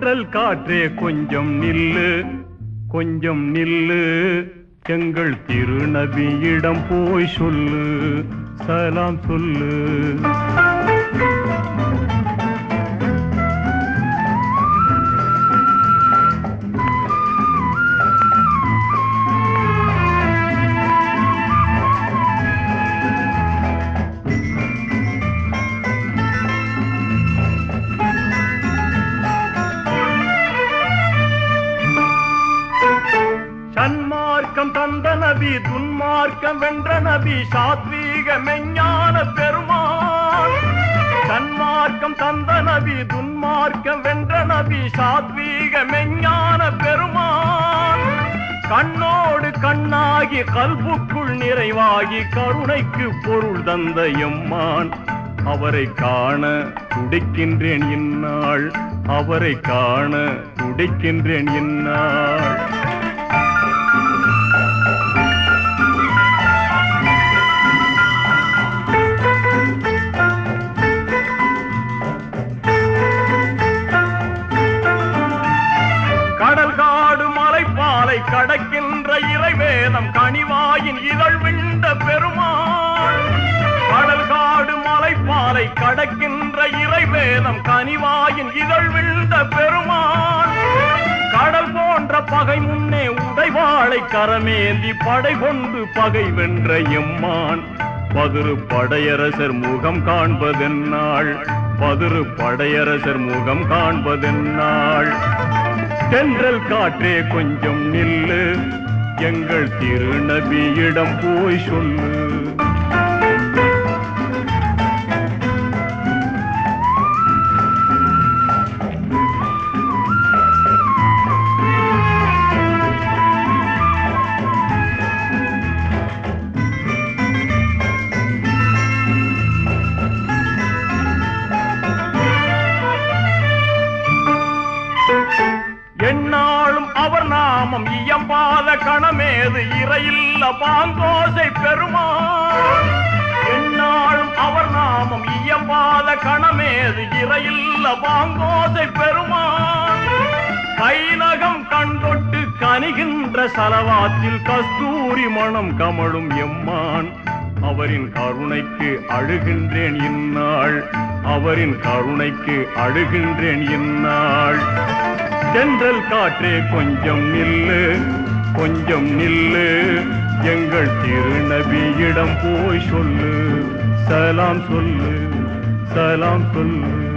தென்றல் காற்றே கொஞ்சம் நில்லு, கொஞ்சம் நில்லு, எங்கள் திருநபியிடம் போய் சொல்லு, சலாம் சொல்லு. சன்மார்க்கம் தந்த நபி, துன்மார்க்கம் வென்ற நபி, சாத்வீக மெஞ்ஞான பெருமான். சன்மார்க்கம் தந்த நபி, துன்மார்க்கம் வென்ற நபி, சாத்வீக மெஞ்ஞான பெருமான். கண்ணோடு கண்ணாகி கல்புக்குள் நிறைவாகி கருணைக்கு பொருள் தந்த எம்மான். அவரை காண துடிக்கின்றேன் இந்நாள், அவரை காண துடிக்கின்றேன் இந்நாள். கடக்கின்ற இறைவேதம் கனிவாயின் இதழ் விண்ட பெருமாள். கடல் காடு மலைப்பாலை கடக்கின்ற இறைவேதம் கனிவாயின் இதழ் விண்ட பெருமாள். கடல் போன்ற பகை முன்னே உடைவாளை கரமேந்தி படை கொண்டு பகை வென்ற எம்மான். பதிரு படையரசர் முகம் காண்பதென்னாள், பதிரு படையரசர் முகம் காண்பதென்னாள். தென்றல் காற்றே கொஞ்சம் நில்லு, எங்கள் திருநபியிடம் போய் சொல்லு. என்னாலும் அவர் நாமம் இயம்பாத கணமேது இறையில்ல பாங்கோசை பெருமாள். என்னாலும் அவர் நாமம் இயம்பாத கணமேது இறையில்ல பாங்கோசை பெருமாள். கைநகம் கண்கொட்டு கனிகின்ற சலவாத்தில் கஸ்தூரி மணம் கமழும் எம்மான். அவரின் கருணைக்கு அழுகின்றேன் இந்நாள், அவரின் கருணைக்கு அழுகின்றேன் இந்நாள். தென்றல் காற்றே கொஞ்சம் நில்லு, கொஞ்சம் நில்லு, எங்கள் திருநபியிடம் போய் சொல்லு, சலாம் சொல்லு, சலாம் சொல்லு.